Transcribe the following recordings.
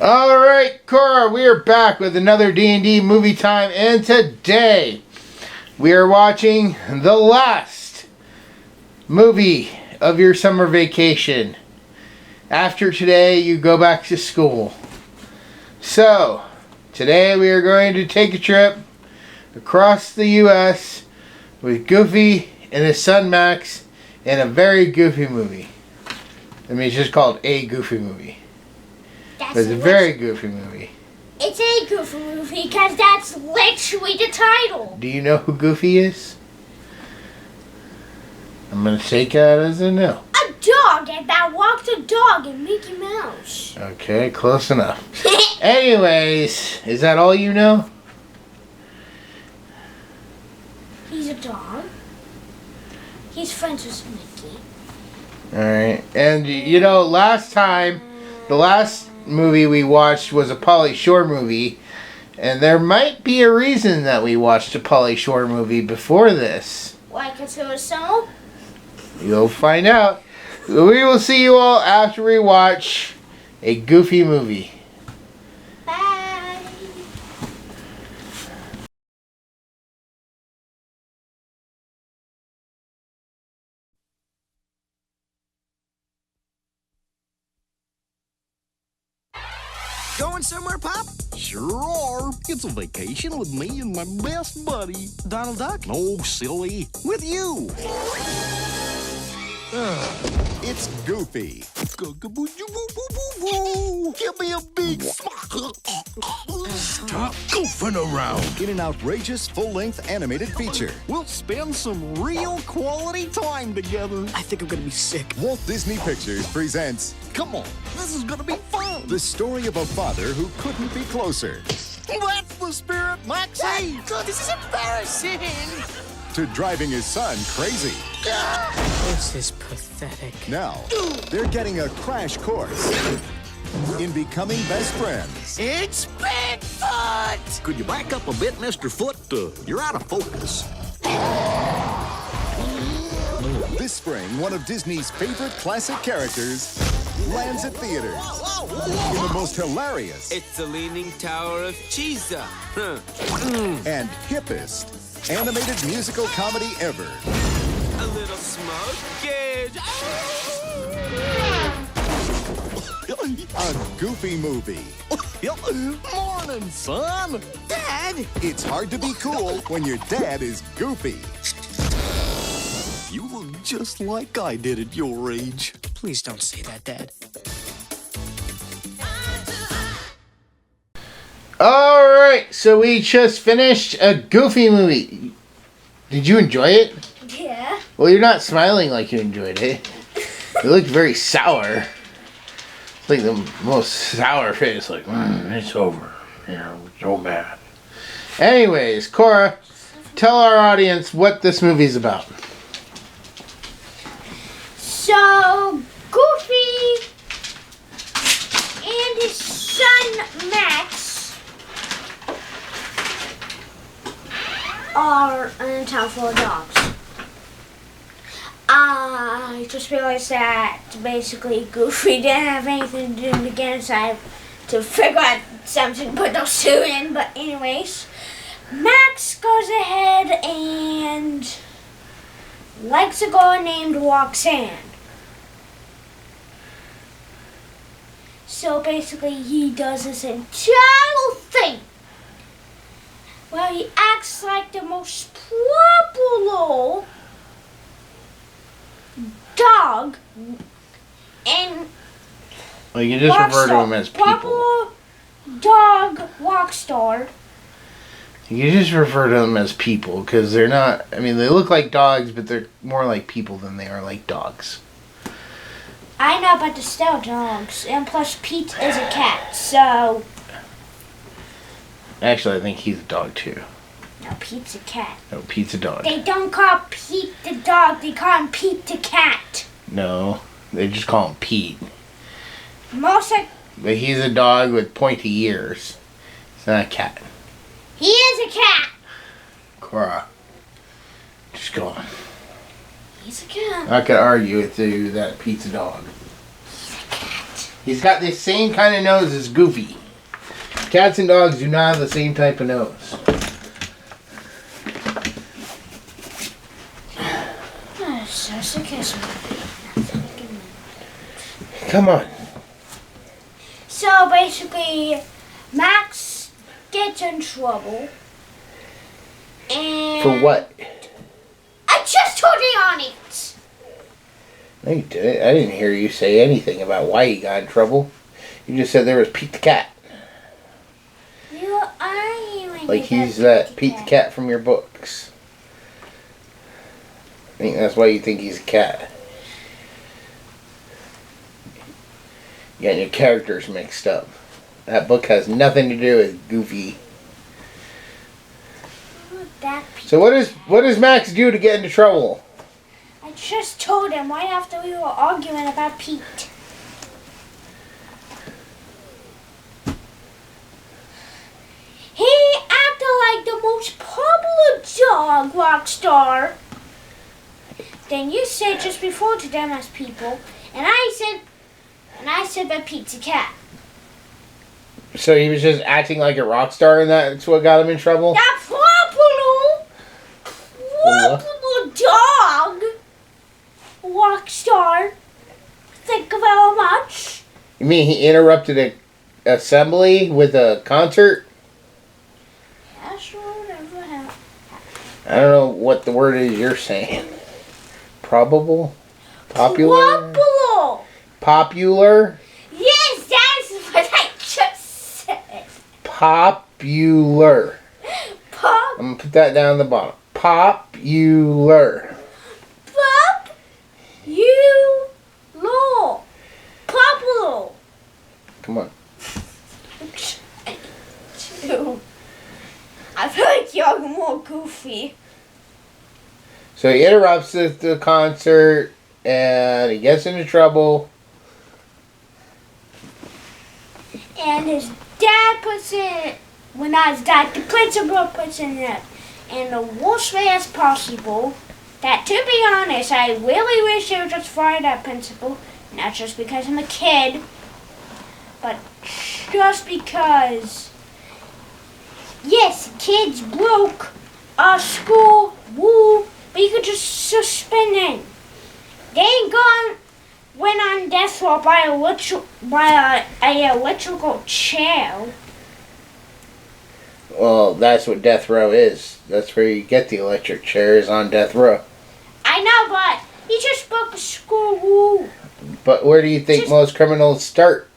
Alright, Cora, we are back with another D&D movie time, and today we are watching the last movie of your summer vacation. After today, you go back to school. So, today we are going to take a trip across the U.S. with Goofy and his son Max in a very goofy movie. I mean, it's just called A Goofy Movie. But it's a very goofy movie. It's a goofy movie because that's literally the title. Do you know who Goofy is? I'm going to take that as a no. A dog that walked a dog in Mickey Mouse. Okay, close enough. Anyways, is that all you know? He's a dog. He's friends with Mickey. Alright, and you know, last time, the last movie we watched was a Pauly Shore movie, and there might be a reason that we watched a Pauly Shore movie before this. Why? Because it was so? You'll find out. We will see you all after we watch a Goofy movie. Bye. Going somewhere, Pop? Sure are. It's a vacation with me and my best buddy. Donald Duck? No, silly. With you. It's Goofy. Give me a big Stop goofing around. In an outrageous full-length animated feature. We'll spend some real quality time together. I think I'm gonna be sick. Walt Disney Pictures presents Come on, this is gonna be fun. the story of a father who couldn't be closer That's the spirit, Maxie. God, this is embarrassing. to driving his son crazy. This is pathetic. Now, they're getting a crash course in becoming best friends. It's Bigfoot! Could you back up a bit, Mr. Foot? You're out of focus. This spring, one of Disney's favorite classic characters lands at theaters in the most hilarious It's the Leaning Tower of Cheesa. and hippest animated musical comedy ever. A little smoke-age. A Goofy movie. Morning, son. Dad! It's hard to be cool when your dad is goofy. You look just like I did at your age. Please don't say that, Dad. Alright, so we just finished a Goofy movie. Did you enjoy it? Yeah. Well, you're not smiling like you enjoyed it. You look very sour. It's like the most sour face, like, it's over. You know, so bad. Anyways, Cora, tell our audience what this movie's about. So, Goofy and his son Max are in a town full of dogs. I just realized that basically Goofy didn't have anything to do again, so I had to figure out something to put those two in. But anyways, Max goes ahead and likes a girl named Roxanne. So basically he does this entire thing where he acts like the most popular dog and Well, you can just refer to them as people. popular dog rock star. You can just refer to them as people, because they're not, I mean, they look like dogs, but they're more like people than they are like dogs. I know about the stale dogs, and plus Pete is a cat, so Actually, I think he's a dog too. no, Pete's a cat. No, Pete's a dog. They don't call Pete the dog, they call him Pete the cat. No, they just call him Pete. Most of, But he's a dog with pointy ears. He's not a cat. he is a cat. Cora, just go on. He's a cat. I could argue with you that Pete's a dog. He's a cat. He's got the same kind of nose as Goofy. Cats and dogs do not have the same type of nose. Come on. So basically, Max gets in trouble. And For what? I just told you on it. No, you didn't. I didn't hear you say anything about why he got in trouble. You just said there was Pete the Cat. You are Like he's that Pete the Cat from your books. I think that's why you think he's a cat. You got your characters mixed up. That book has nothing to do with Goofy. So what does Max do to get into trouble? I just told him right after we were arguing about Pete. He acted like the most popular dog rock star. Then you said just before to them as people, and I said that Pete's a cat. So he was just acting like a rock star, and that's what got him in trouble? That popular dog rock star. Thank you very much. You mean he interrupted a assembly with a concert? Yeah, sure, whatever happened. I don't know what the word is you're saying. Probable? Popular? Popular? Yes, that's what I just said. Popular. I'm going to put that down the bottom. Popular. Popular. Come on. I feel like you're more goofy. So he interrupts the concert and he gets into trouble. And his dad puts in, well not his dad, the principal puts in the worst way as possible. That, to be honest, I really wish they would just fire that principal. Not just because I'm a kid, but just because, yes, kids broke our school rule, but you could just suspend them. They ain't went on death row by a electrical chair. Well, that's what death row is. That's where you get the electric chairs, on death row. I know, but he just broke a school rule. But where do you think most criminals start?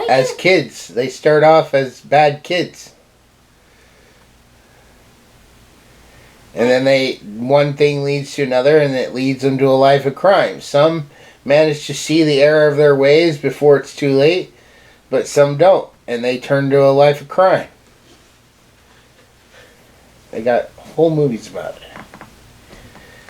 As kids. They start off as bad kids. And then one thing leads to another, and it leads them to a life of crime. Some manage to see the error of their ways before it's too late, but some don't, and they turn to a life of crime. They got whole movies about it.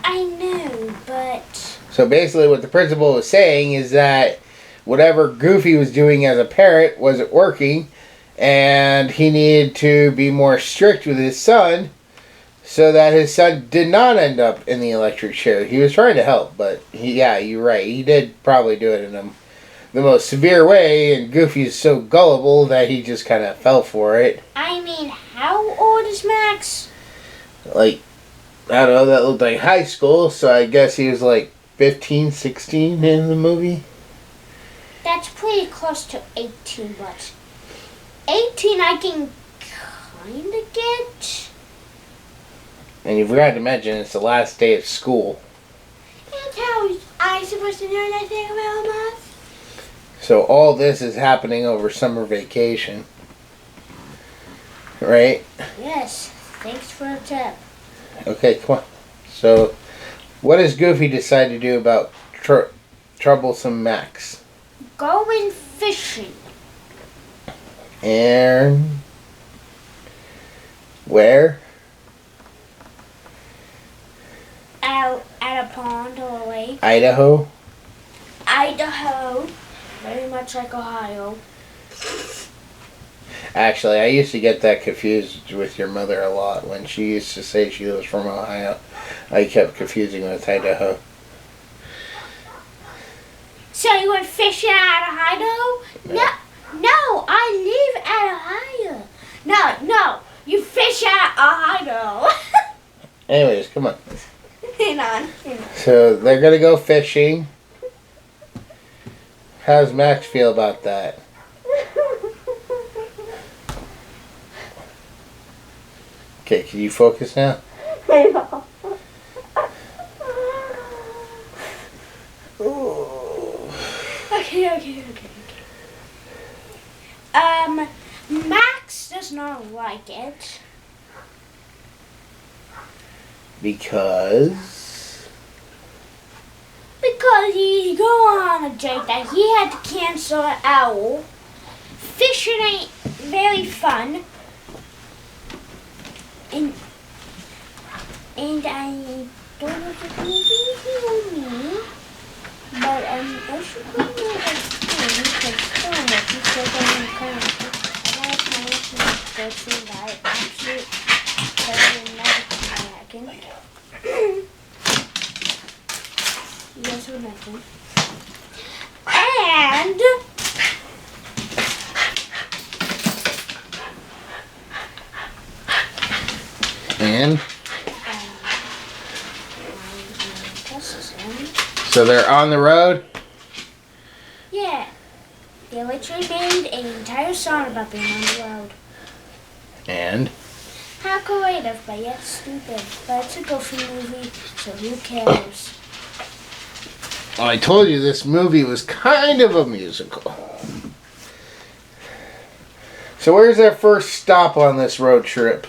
I know, but... So basically what the principal was saying is that whatever Goofy was doing as a parent wasn't working, and he needed to be more strict with his son so that his son did not end up in the electric chair. He was trying to help, but you're right. He did probably do it in the most severe way, and Goofy's so gullible that he just kind of fell for it. I mean, how old is Max? Like, I don't know, that looked like high school, so I guess he was like 15, 16 in the movie. That's pretty close to 18, but 18 I can kind of get. And you forgot to mention it's the last day of school. That's how I'm supposed to know anything about math. So all this is happening over summer vacation. Right? Yes, thanks for the tip. Okay, come on. So, what does Goofy decide to do about troublesome Max? Going fishing. And where? Out at a pond or a lake. Idaho? Idaho. Very much like Ohio. Actually, I used to get that confused with your mother a lot when she used to say she was from Ohio. I kept confusing with Idaho. So you went fishing at Ohio? No, I live at Ohio. No, you fish at Ohio. Anyways, come on. Hang on. So they're gonna go fishing. How's Max feel about that? Okay, can you focus now? Okay. Max does not like it. Because he go on a date that he had to cancel out. Fishing ain't very fun. And I don't know if it's easy on me. But I should go to the thing because Thomas is still going to come. I got a plan to go to that. Actually, another kayaking. Yes, we're nothing. And so they're on the road? Yeah. They literally made an entire song about being on the road. And? How creative, but yet stupid. But it's a goofy movie, so who cares? Well, I told you this movie was kind of a musical. So where's their first stop on this road trip?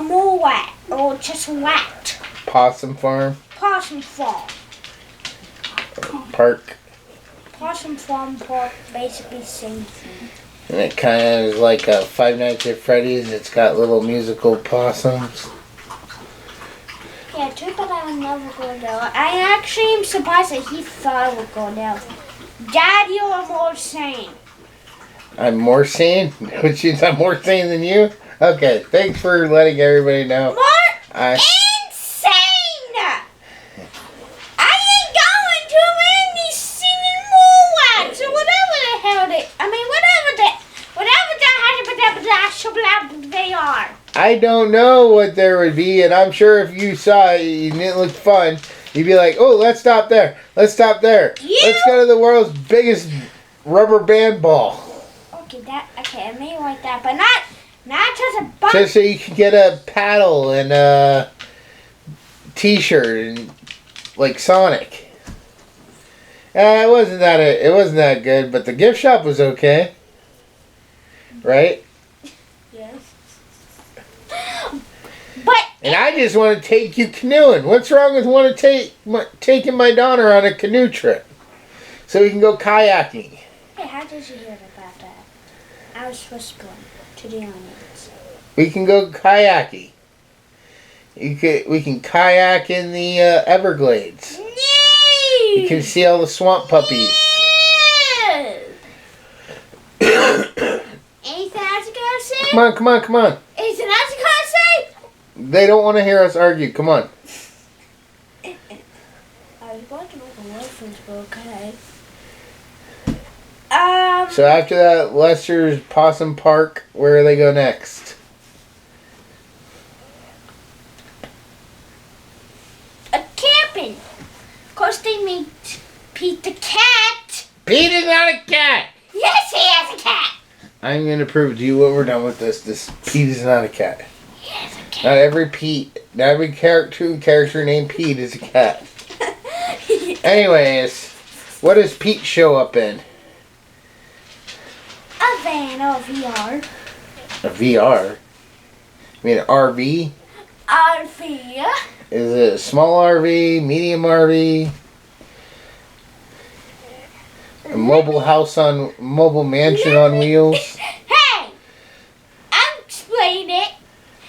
More wet, or just wet. Possum Farm? Possum Farm. Park? Possum Farm Park, basically same thing. And it kind of is like a Five Nights at Freddy's. It's got little musical possums. Yeah, too bad I would never go down. I actually am surprised that he thought I would go down. Dad, you are more sane. I'm more sane? Which means I'm more sane than you? Okay, thanks for letting everybody know. More insane! I ain't going to any singing more words or whatever the hell they are. I don't know what there would be, and I'm sure if you saw it and it looked fun, you'd be like, oh, let's stop there. Let's stop there. Let's go to the world's biggest rubber band ball. Okay, I may like that, but not just a bunch. Just so you can get a paddle and a t-shirt and like Sonic. It wasn't that good, but the gift shop was okay. Right? Yes. But and I just want to take you canoeing. What's wrong with taking my daughter on a canoe trip so we can go kayaking? Hey, how did you hear about that? I was whispering to the audience. We can go kayaking. We can kayak in the Everglades. No! You can see all the swamp puppies. No! Anything else you gotta say? Come on. Anything else you gotta say? They don't want to hear us argue. Come on. I was going to make a reference, but okay. So after that, Lester's Possum Park. Where do they go next? Camping. Of course, they meet Pete the cat. Pete is not a cat. Yes, he has a cat. I'm going to prove to you what we're done with this. This Pete is not a cat. He has a cat. Not every character named Pete is a cat. Anyways, what does Pete show up in? A van or VR. A VR? I mean an RV? RV. Is it a small RV, medium RV? A mobile mansion on wheels? Hey! I'll explain it.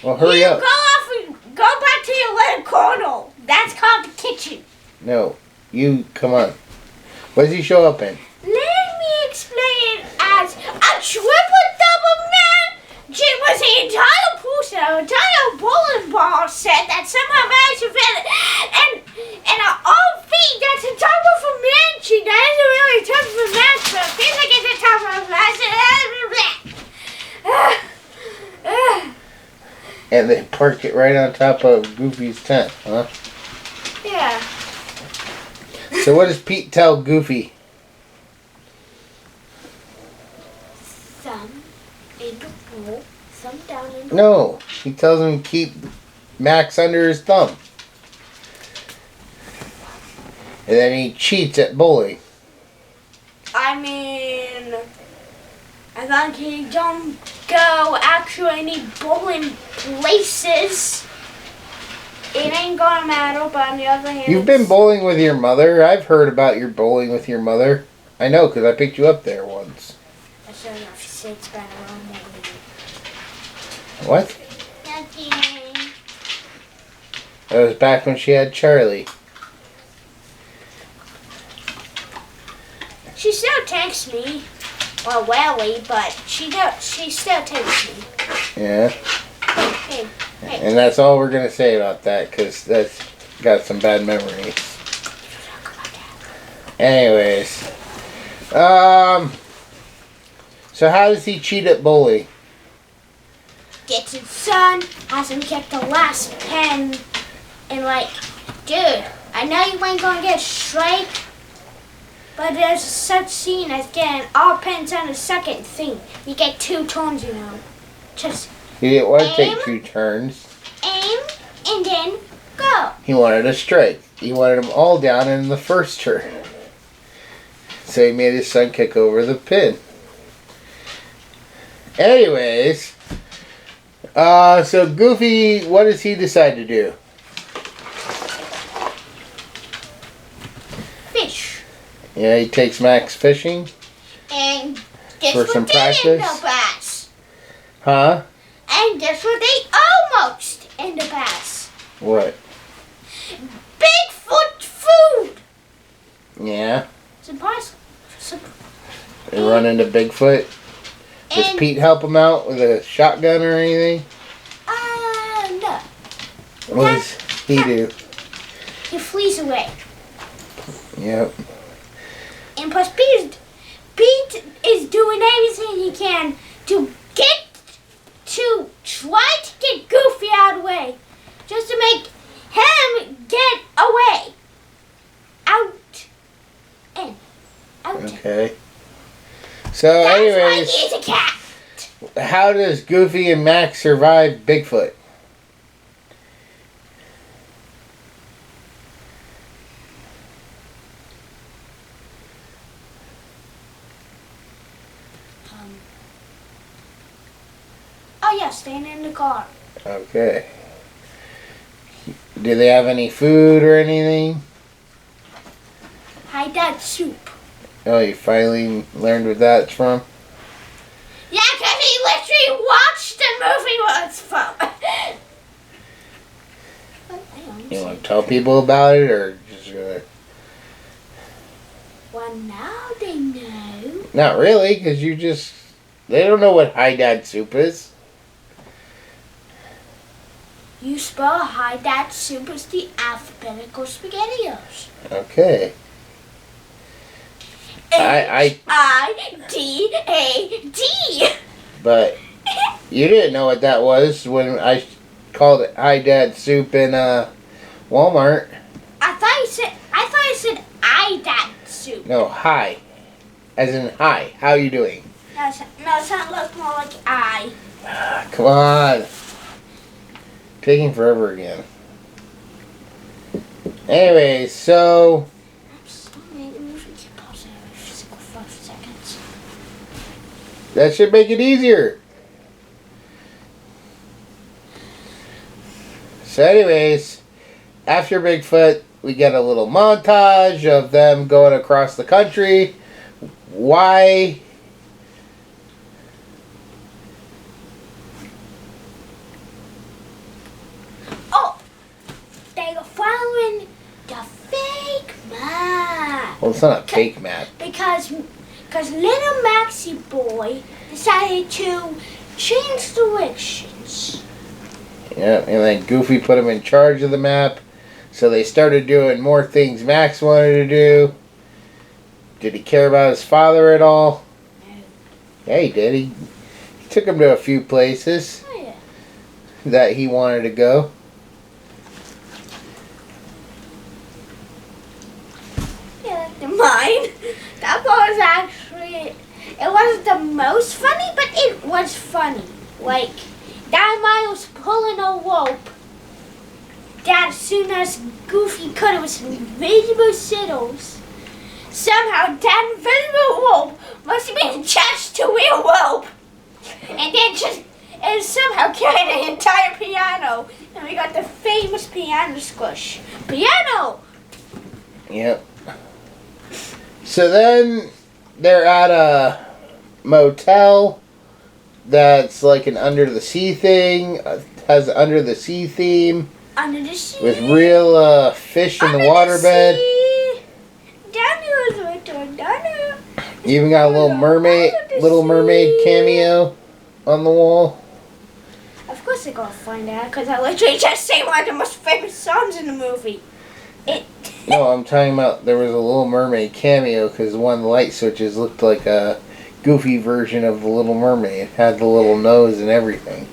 Well, hurry up. Go off and go back to your little corner. That's called the kitchen. No, come on. What does he show up in? Let me explain it as a triple-double man. It was the entire poster, an entire bowling ball set that somehow managed to fit. And And her own feet, that's the top of a mansion. That isn't really the top of a mansion, but it feels like it's the top of a mansion. And they parked it right on top of Goofy's tent, huh? Yeah. So what does Pete tell Goofy? Thumb in the hole, thumb down in the No, he tells him to keep Max under his thumb. And then he cheats at bowling. I mean, I think he don't go actually any bowling places. It ain't gonna matter, but on the other hand... You've been bowling with your mother. I've heard about your bowling with your mother. I know, because I picked you up there once. I don't know if she said it's been around maybe. What? Nothing. That was back when she had Charlie. She still texts me. Well, Wally, but she still texts me. Yeah. Hey. And that's all we're going to say about that, because that's got some bad memories. Anyways. So how does he cheat at bowling? Gets his son, hasn't kept the last pen, and like, dude, I know you ain't gonna get a strike, but there's such scene as getting all pens on the second thing. You get 2 turns, you know. Just He didn't want to Aim. take 2 turns. aim and then go. He wanted a strike. He wanted them all down in the first turn. So he made his son kick over the pin. Anyways, so Goofy, what does he decide to do? Fish. Yeah, he takes Max fishing. And guess For what some they end practice? up as? Huh? And guess what they almost end up as? What? Bigfoot food. Yeah. Surprise. They run into Bigfoot. Does And Pete help him out with a shotgun or anything? no. What does he do? He flees away. Yep. And plus Pete is doing everything he can to try to get Goofy out of the way. Just to make him get away. Out. In. Out. Okay. So That's why anyways, he's a cat. how does Goofy and Max survive Bigfoot? Oh yeah, staying in the car. Okay. Do they have any food or anything? Hide that soup. Oh, you finally learned what that's from? Yeah, because he literally watched the movie once from. You want to tell people about it or just gonna... Well, now they know. Not really, because you just... They don't know what High Dad soup is. You spell hide that soup as the alphabetical SpaghettiOs. Okay. H-I-D-A-D. But you didn't know what that was when I called it High Dad soup in Walmart. I thought you said I-dad soup. No, hi. As in hi. How you doing? No, it sounds like more like I. Come on. Taking forever again. Anyway, so... That should make it easier. So anyways, after Bigfoot, we get a little montage of them going across the country. Why? Oh! They are following the fake map. Well, it's not a fake map. Because little Maxie boy decided to change directions. Yeah, and then Goofy put him in charge of the map. So they started doing more things Max wanted to do. Did he care about his father at all? No. Yeah, he did. He took him to a few places Oh, yeah. that he wanted to go. Yeah, like mine. That was actually, it wasn't the most funny, but it was funny. Like, that mine was pulling a rope. That as soon as Goofy cut it with some invisible signals, somehow that invisible rope must have been attached to a rope. And then and somehow carried the entire piano. And we got the famous piano squish. Piano! Yep. So then they're at a motel that's like an under the sea thing, has under the sea theme Under the sea. with real fish in the waterbed. Down there. You even got a Little Mermaid cameo on the wall. Of course they're gonna find out, because I literally just sang one of the most famous songs in the movie. No, I'm talking about there was a Little Mermaid cameo because one of the light switches looked like a Goofy version of the Little Mermaid. It had the little nose and everything.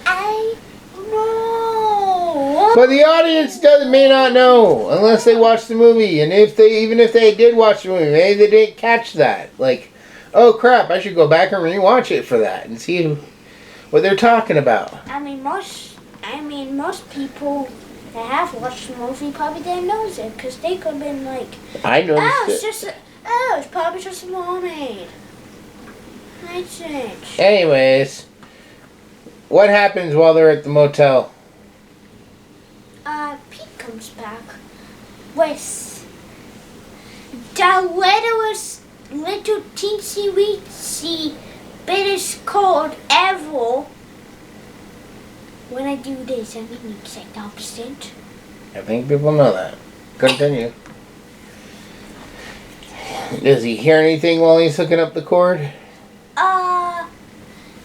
I know. But the audience may not know unless they watch the movie. And even if they did watch the movie, maybe they didn't catch that. Like, oh crap, I should go back and rewatch it for that and see what they're talking about. I mean, most people that have watched the movie probably didn't know it, because they could have been like, I noticed it's probably just a mermaid. That's it. Anyways, what happens while they're at the motel? Pete comes back with the little teensy weensy bit is called Ever. When I do this, I mean exact opposite. I think people know that. Continue. Does he hear anything while he's hooking up the cord?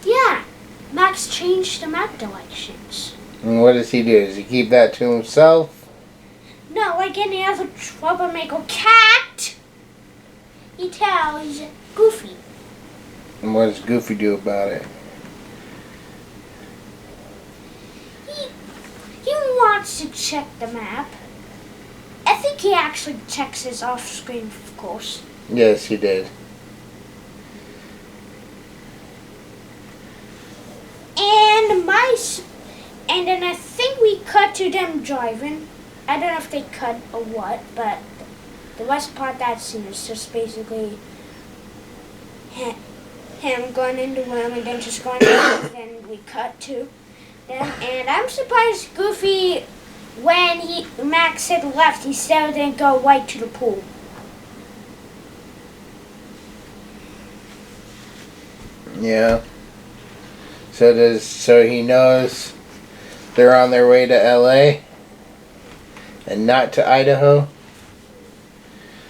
Yeah. Max changed the map directions. And what does he do? Does he keep that to himself? No, like any other troublemaker cat, he tells Goofy. And what does Goofy do about it? He wants to check the map. I think he actually checks his off screen, of course. Yes, he did. And then I think we cut to them driving. I don't know if they cut or what, but the rest part of that scene is just basically him going in the room and then just going out, and then we cut to them. And I'm surprised Goofy, when Max said left, he still didn't go right to the pool. Yeah. So he knows they're on their way to LA and not to Idaho?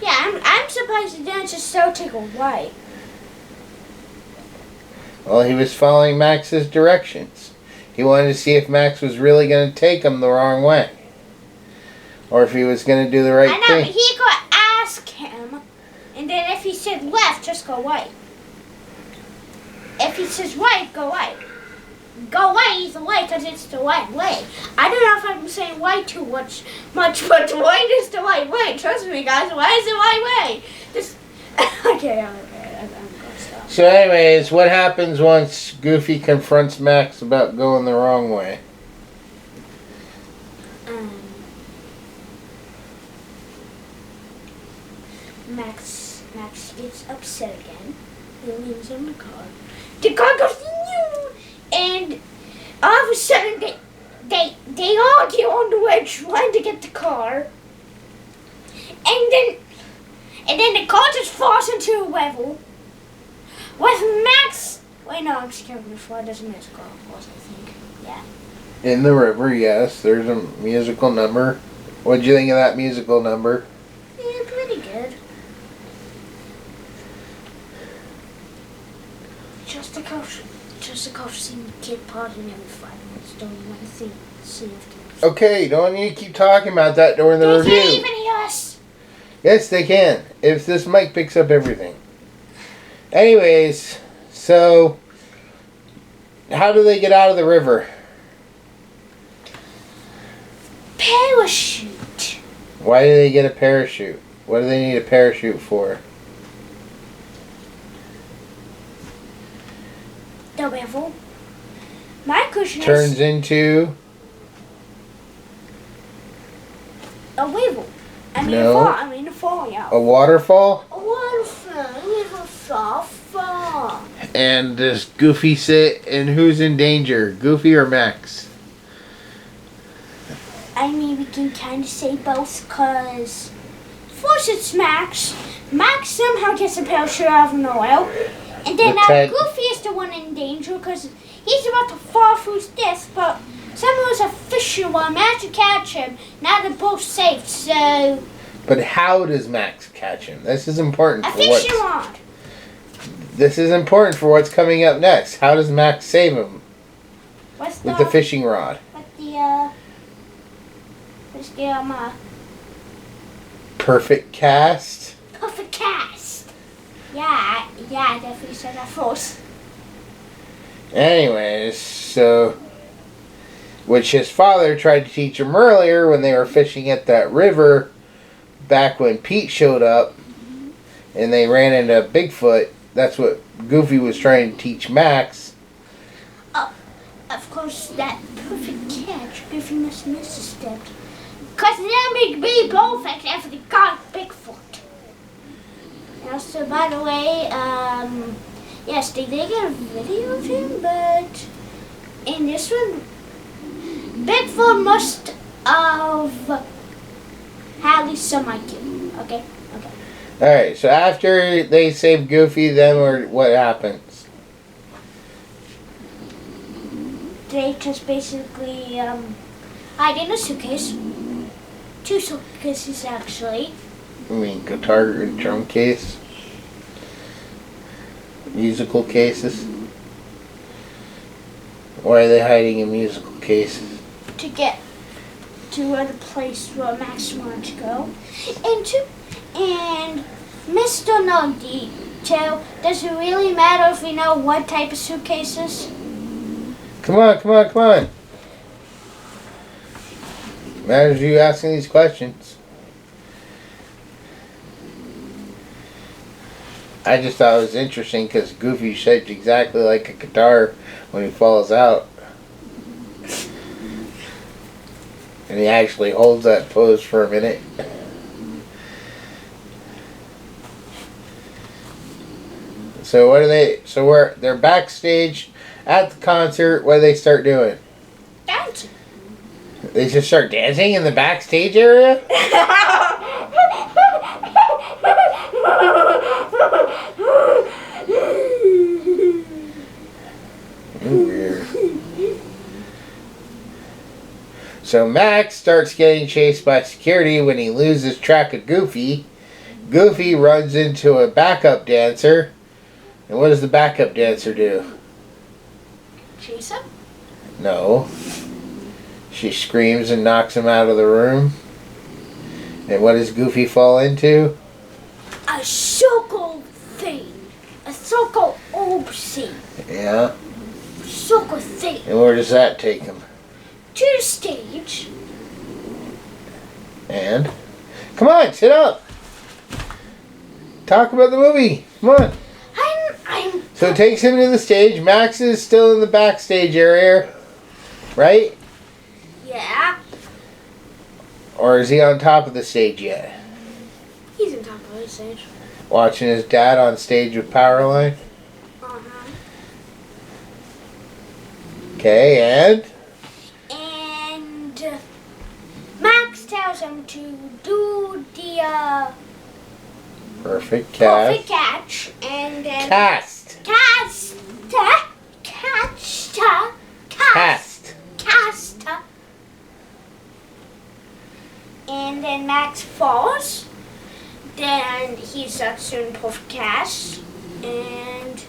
Yeah, I'm surprised he didn't just still take a right. Well, he was following Max's directions. He wanted to see if Max was really going to take him the wrong way. Or if he was going to do the right I know, thing. but he could ask him, and then if he said left, just go right. If he says right, go right. Go right either way, because it's the right way. I don't know if I'm saying right too much, but right is the right way. Trust me, guys, right is the right way. Just, okay, I'm going to stop. So anyways, what happens once Goofy confronts Max about going the wrong way? Max gets upset again. He leaves in the car. The car goes, and all of a sudden they all get on the way trying to get the car. And then the car just falls into a level with Max. Wait, no, I'm scared before it doesn't miss car, of course, I think. Yeah. In the river, yes. There's a musical number. What'd you think of that musical number? Yeah, pretty good. Just a caution. just go see the kid parting every 5 minutes. Don't want to see if Okay, don't need to keep talking about that during the they review. can't even hear us. Yes, they can. If this mic picks up everything. Anyways, so how do they get out of the river? Parachute. Why do they get a parachute? What do they need a parachute for? The river. My question Turns is into a river. I mean No. a fall. I mean a fall, yeah. a waterfall. A waterfall. River fall. And does Goofy sit? And who's in danger? Goofy or Max? I mean, we can kind of say both, because first it's Max. Max somehow gets a parachute out of nowhere. And then Goofy is the one in danger, because he's about to fall through this, but someone was a fisher while Max would catch him. Now they're both safe, so... But how does Max catch him? This is important A for what's... fishing rod. This is important for what's coming up next. How does Max save him? What's With the fishing rod. Perfect cast. Perfect cast. Yeah, I definitely said that first. Anyways, so... Which his father tried to teach him earlier when they were fishing at that river back when Pete showed up and they ran into Bigfoot. That's what Goofy was trying to teach Max. Of course, that perfect catch, Goofy must miss a step. Because then we'd be perfect after they got Bigfoot. And also, by the way, yes, they did get a video of him, but in this one, Bigfoot must have had at least some IQ. Okay? Alright, so after they save Goofy, then what happens? They just basically hide in a suitcase. 2 suitcases, actually. I mean, guitar and drum case? Musical cases? Why are they hiding in musical cases? To get to the place where Max wanted to go. And Mr. No Detail, does it really matter if we know what type of suitcases? Come on. Matters you asking these questions. I just thought it was interesting because Goofy's shaped exactly like a guitar when he falls out. And he actually holds that pose for a minute. So what are they? So they're backstage at the concert. What do they start doing? Dancing. They just start dancing in the backstage area? Weird. So Max starts getting chased by security when he loses track of Goofy. Goofy runs into a backup dancer. And what does the backup dancer do? Chase him? No. She screams and knocks him out of the room. And what does Goofy fall into? A circle thing. A circle oopsie. Yeah. Circle thing. And where does that take him? To the stage. And? Come on, sit up. Talk about the movie. Come on. So it takes him to the stage. Max is still in the backstage area, right? Yeah. Or is he on top of the stage yet? He's on top of the stage. Watching his dad on stage with Powerline? Uh-huh. Okay, and? And Max tells him to do the Perfect catch. perfect catch. And then... Cast. Cast. And then Max falls. Then he starts doing perfect cast. And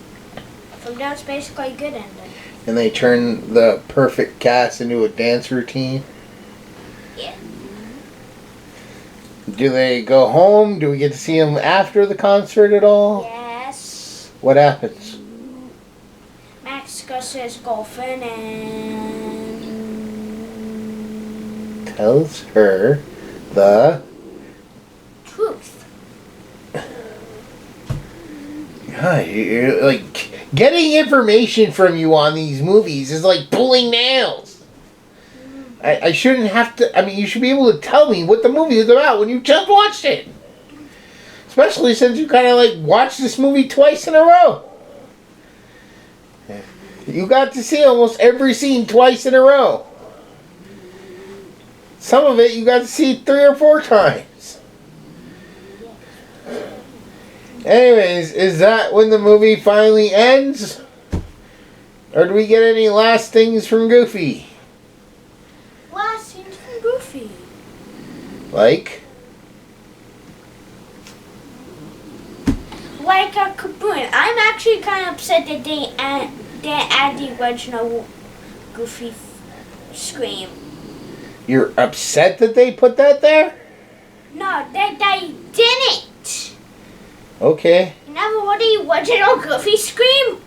From now it's basically a good ending. And they turn the perfect cast into a dance routine. Yeah. Do they go home? Do we get to see them after the concert at all? Yes. What happens? Max goes to his girlfriend and Tells her the truth. God, you're like getting information from you on these movies is like pulling nails. I shouldn't have to. I mean, you should be able to tell me what the movie is about when you just watched it. Especially since you kind of like watched this movie twice in a row. You got to see almost every scene twice in a row. Some of it you got to see 3 or 4 times. Anyways, is that when the movie finally ends? Or do we get any last things from Goofy? Last scenes from Goofy. Like a Kaboom. I'm actually kind of upset that they add the original Goofy scream. You're upset that they put that there? No, that they didn't. Okay. You never heard the original Goofy scream?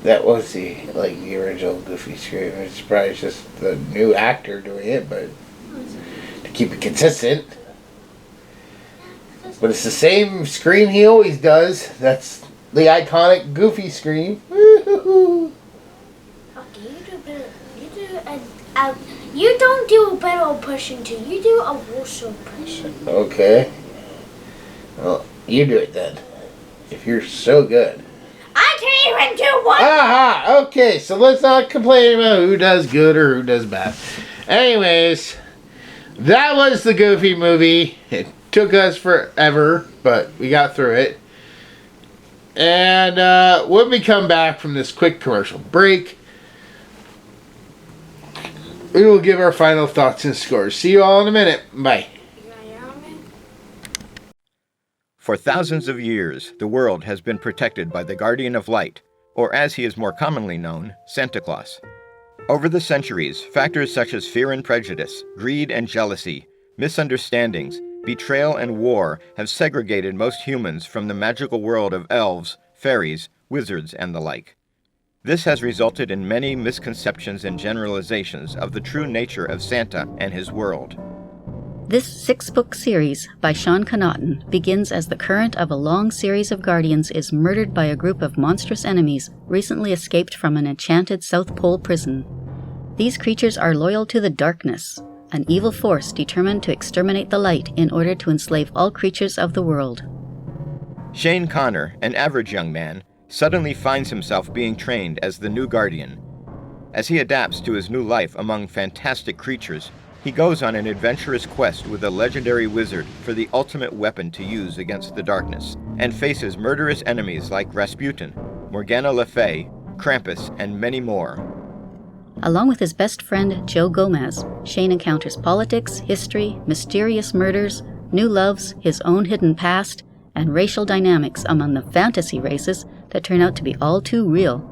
That was the original Goofy scream. It's probably just the new actor doing it, but to keep it consistent. But it's the same scream he always does. That's the iconic Goofy scream. Woo-hoo-hoo. Okay, you don't do a better impression too. You do a worse impression. Okay. Well, you do it then. If you're so good. I can't even do one. Aha! Okay, so let's not complain about who does good or who does bad. Anyways, that was the Goofy movie. It took us forever, but we got through it. And when we come back from this quick commercial break, we will give our final thoughts and scores. See you all in a minute. Bye. For thousands of years, the world has been protected by the Guardian of Light, or as he is more commonly known, Santa Claus. Over the centuries, factors such as fear and prejudice, greed and jealousy, misunderstandings, betrayal and war have segregated most humans from the magical world of elves, fairies, wizards, and the like. This has resulted in many misconceptions and generalizations of the true nature of Santa and his world. This 6-book series by Sean Connaughton begins as the current of a long series of guardians is murdered by a group of monstrous enemies recently escaped from an enchanted South Pole prison. These creatures are loyal to the darkness, an evil force determined to exterminate the light in order to enslave all creatures of the world. Shane Connor, an average young man, suddenly finds himself being trained as the new Guardian. As he adapts to his new life among fantastic creatures, he goes on an adventurous quest with a legendary wizard for the ultimate weapon to use against the darkness, and faces murderous enemies like Rasputin, Morgana Le Fay, Krampus, and many more. Along with his best friend, Joe Gomez, Shane encounters politics, history, mysterious murders, new loves, his own hidden past, and racial dynamics among the fantasy races that turn out to be all too real.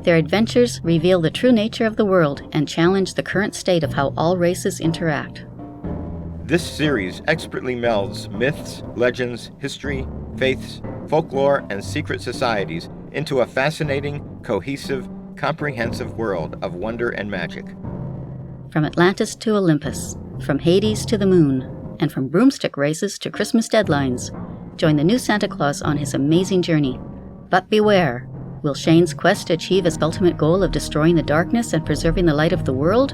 Their adventures reveal the true nature of the world and challenge the current state of how all races interact. This series expertly melds myths, legends, history, faiths, folklore, and secret societies into a fascinating, cohesive, comprehensive world of wonder and magic. From Atlantis to Olympus, from Hades to the moon, and from broomstick races to Christmas deadlines, join the new Santa Claus on his amazing journey. But beware, will Shane's quest achieve his ultimate goal of destroying the darkness and preserving the light of the world?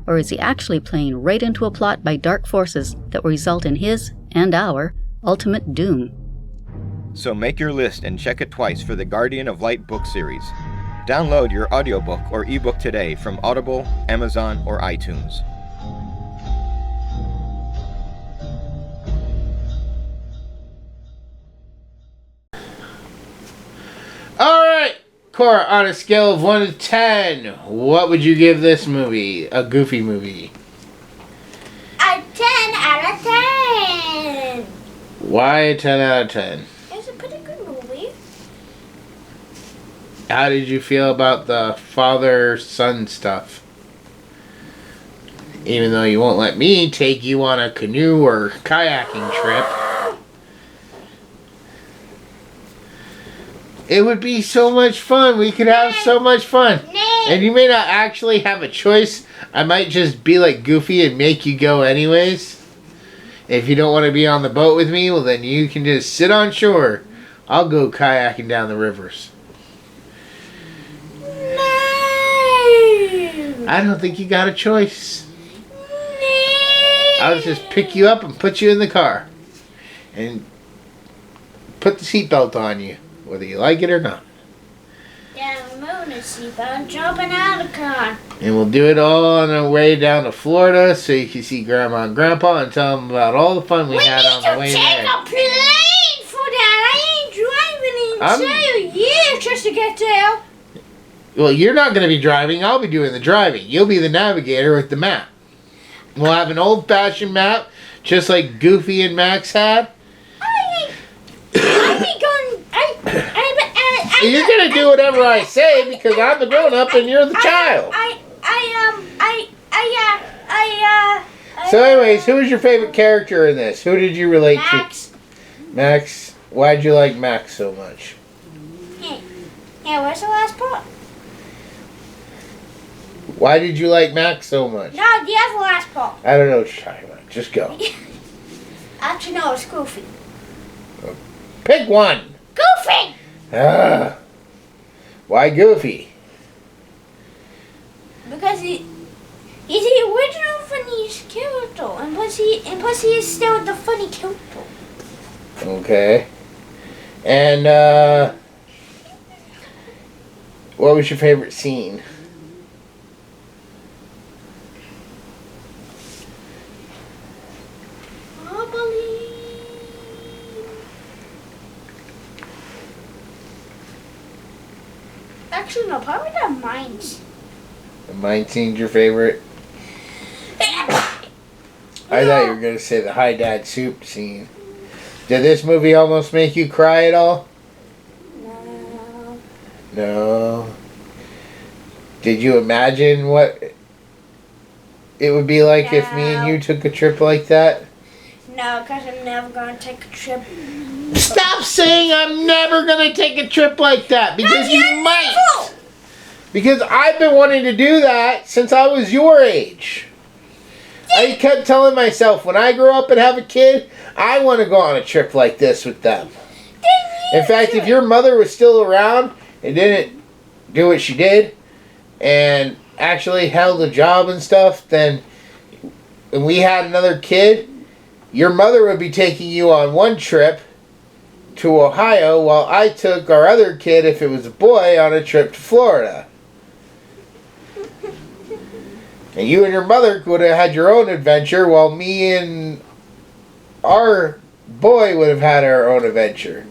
Or is he actually playing right into a plot by dark forces that will result in his, and our, ultimate doom? So make your list and check it twice for the Guardian of Light book series. Download your audiobook or ebook today from Audible, Amazon, or iTunes. Alright, Cora, on a scale of 1 to 10, what would you give this movie? A Goofy movie. A 10 out of 10. Why a 10 out of 10? It's a pretty good movie. How did you feel about the father-son stuff? Even though you won't let me take you on a canoe or kayaking trip. It would be so much fun. We could have so much fun. And you may not actually have a choice. I might just be like Goofy and make you go anyways. If you don't want to be on the boat with me, well then you can just sit on shore. I'll go kayaking down the rivers. I don't think you got a choice. I'll just pick you up and put you in the car. And put the seatbelt on you, whether you like it or not. Down the moon, a seatbelt, jumping out of the car. And we'll do it all on our way down to Florida so you can see Grandma and Grandpa and tell them about all the fun we had on the way there. We need to take a plane for that. I ain't driving in 2 years just to get there. Well, you're not going to be driving. I'll be doing the driving. You'll be the navigator with the map. We'll have an old-fashioned map, just like Goofy and Max had. You're going to do whatever I say because I'm the grown-up and you're the child. So anyways, who was your favorite character in this? Who did you relate to? Max. Why'd you like Max so much? Yeah, where's the last part? Why did you like Max so much? No, the other last part. I don't know what you're talking about. Just go. Actually, no, it's Goofy. Pick one. Goofy! Why Goofy? Because he's the original funny character, and plus he is still the funny character. Okay. And what was your favorite scene? Actually, no, probably the mines. The mine scene's your favorite? I thought you were going to say the Hi Dad Soup scene. Did this movie almost make you cry at all? No. No. Did you imagine what it would be like if me and you took a trip like that? No, because I'm never going to take a trip. Stop saying I'm never going to take a trip like that, because you might. Because I've been wanting to do that since I was your age. I kept telling myself, when I grow up and have a kid, I want to go on a trip like this with them. In fact, if your mother was still around and didn't do what she did and actually held a job and stuff, then when we had another kid, your mother would be taking you on one trip to Ohio while I took our other kid, if it was a boy, on a trip to Florida. And you and your mother would have had your own adventure while me and our boy would have had our own adventure.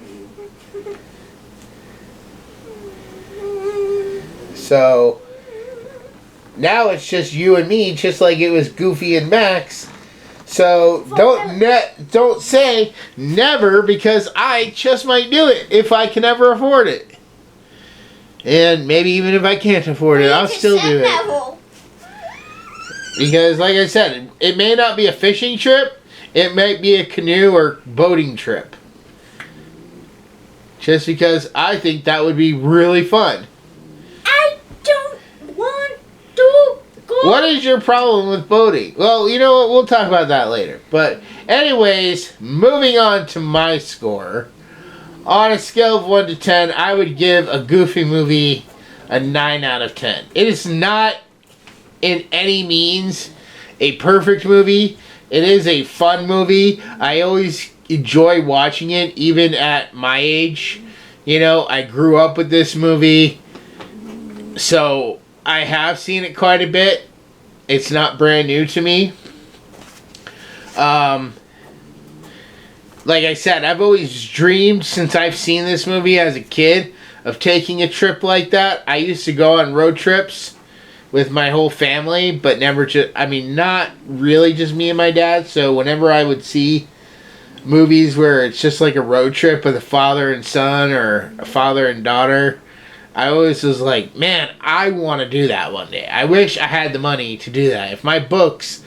So now it's just you and me, just like it was Goofy and Max. So don't say never, because I just might do it if I can ever afford it. And maybe even if I can't afford it, I'll still do it. Because like I said, it may not be a fishing trip. It might be a canoe or boating trip. Just because I think that would be really fun. I don't want to go. What is your problem with boating? Well, you know what? We'll talk about that later. But anyways, moving on to my score. On a scale of 1 to 10, I would give a Goofy movie a 9 out of 10. It is not in any means a perfect movie. It is a fun movie. I always enjoy watching it, even at my age. You know, I grew up with this movie, so I have seen it quite a bit. It's not brand new to me. Like I said, I've always dreamed, since I've seen this movie as a kid, of taking a trip like that. I used to go on road trips with my whole family, but never just, I mean, not really just me and my dad. So whenever I would see movies where it's just like a road trip with a father and son or a father and daughter, I always was like, man, I want to do that one day. I wish I had the money to do that. If my books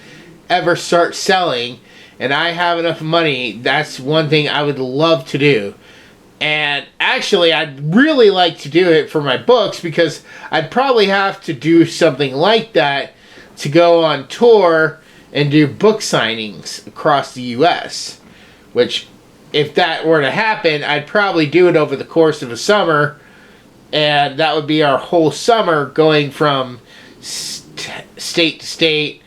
ever start selling and I have enough money, that's one thing I would love to do. And actually, I'd really like to do it for my books because I'd probably have to do something like that to go on tour and do book signings across the U.S. Which, if that were to happen, I'd probably do it over the course of a summer. And that would be our whole summer, going from state to state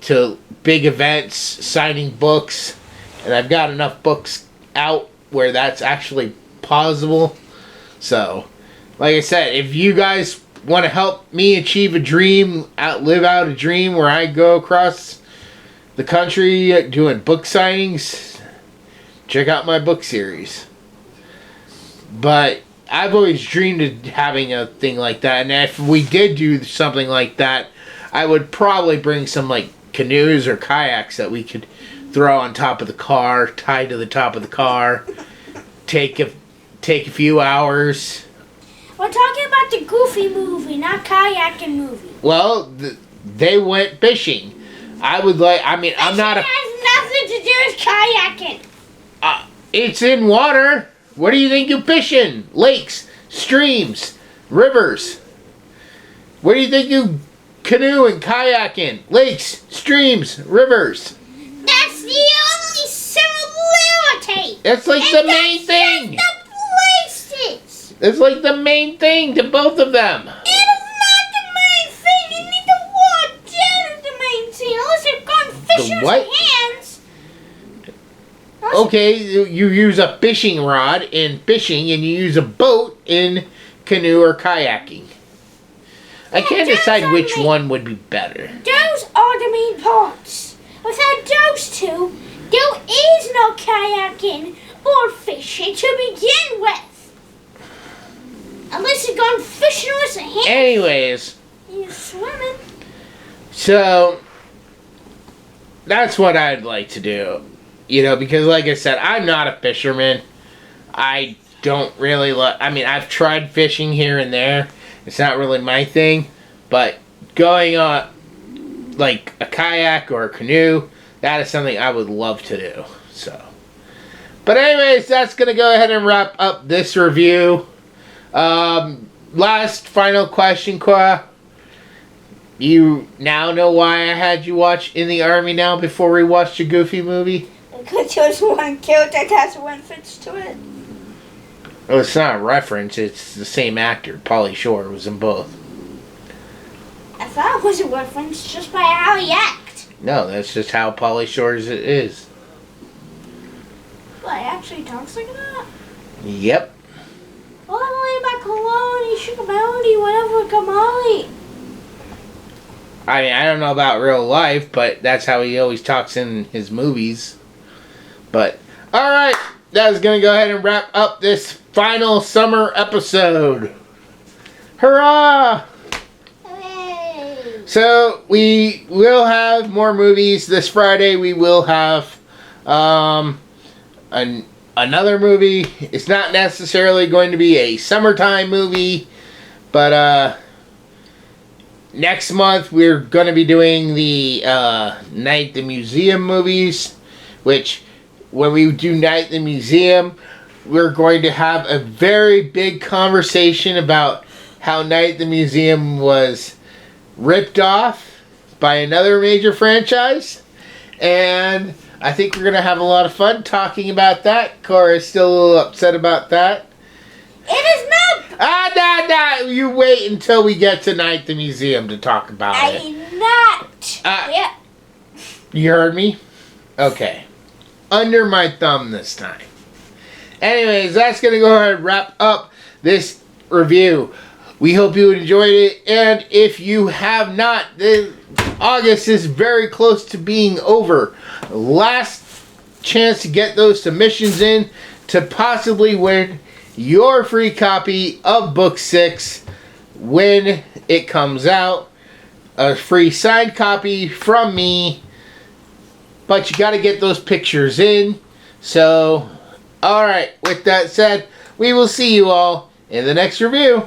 to big events, signing books. And I've got enough books out where that's actually possible. So, like I said, if you guys want to help me achieve a dream, live out a dream where I go across the country doing book signings, check out my book series. But I've always dreamed of having a thing like that, and if we did do something like that, I would probably bring some like canoes or kayaks that we could throw on top of the car, tie to the top of the car, take a few hours. We're talking about the Goofy movie, not kayaking movie. Well, they went fishing. I'm not a... It has nothing to do with kayaking. It's in water. What do you think you're fishing? Lakes, streams, rivers. What do you think you canoe and kayak in? Lakes, streams, rivers. That's the only similarity. That's like the main thing. Just the places. It's like the main thing to both of them. It is not the main thing. You need to watch out of the main thing. Unless you've gone fishing with your hands. Okay, you use a fishing rod in fishing, and you use a boat in canoe or kayaking. I can't decide which one would be better. Those are the main parts. Without those two, there is no kayaking or fishing to begin with. Unless you've gone fishing with your hands. Anyways. You're swimming. So, that's what I'd like to do. You know, because like I said, I'm not a fisherman. I don't really I've tried fishing here and there. It's not really my thing. But going on, like, a kayak or a canoe, that is something I would love to do. So, but anyways, that's going to go ahead and wrap up this review. Last final question, Qua. You now know why I had you watch In the Army Now before we watched a Goofy movie? Because there's one character that has one fits to it. Oh, it's not a reference. It's the same actor. Pauly Shore was in both. I thought it was a reference just by how he acts. No, that's just how Pauly Shore is. Well, he actually talks like that? Yep. Well, Macaroni, Sugarmelody, whatever, Kamali. I mean, I don't know about real life, but that's how he always talks in his movies. But, alright, that is going to go ahead and wrap up this final summer episode. Hurrah! Hooray! So, we will have more movies this Friday. We will have another movie. It's not necessarily going to be a summertime movie, but next month we're going to be doing the Night at the Museum movies, which when we do Night at the Museum, we're going to have a very big conversation about how Night at the Museum was ripped off by another major franchise. And I think we're going to have a lot of fun talking about that. Cora's still a little upset about that. It is not! You wait until we get to Night at the Museum to talk about it. I'm not! Yeah. You heard me? Okay. Under my thumb this time. Anyways, that's going to go ahead and wrap up this review. We hope you enjoyed it. And if you have not, August is very close to being over. Last chance to get those submissions in to possibly win your free copy of Book 6 when it comes out. A free signed copy from me. But you got to get those pictures in. So, alright, with that said, we will see you all in the next review.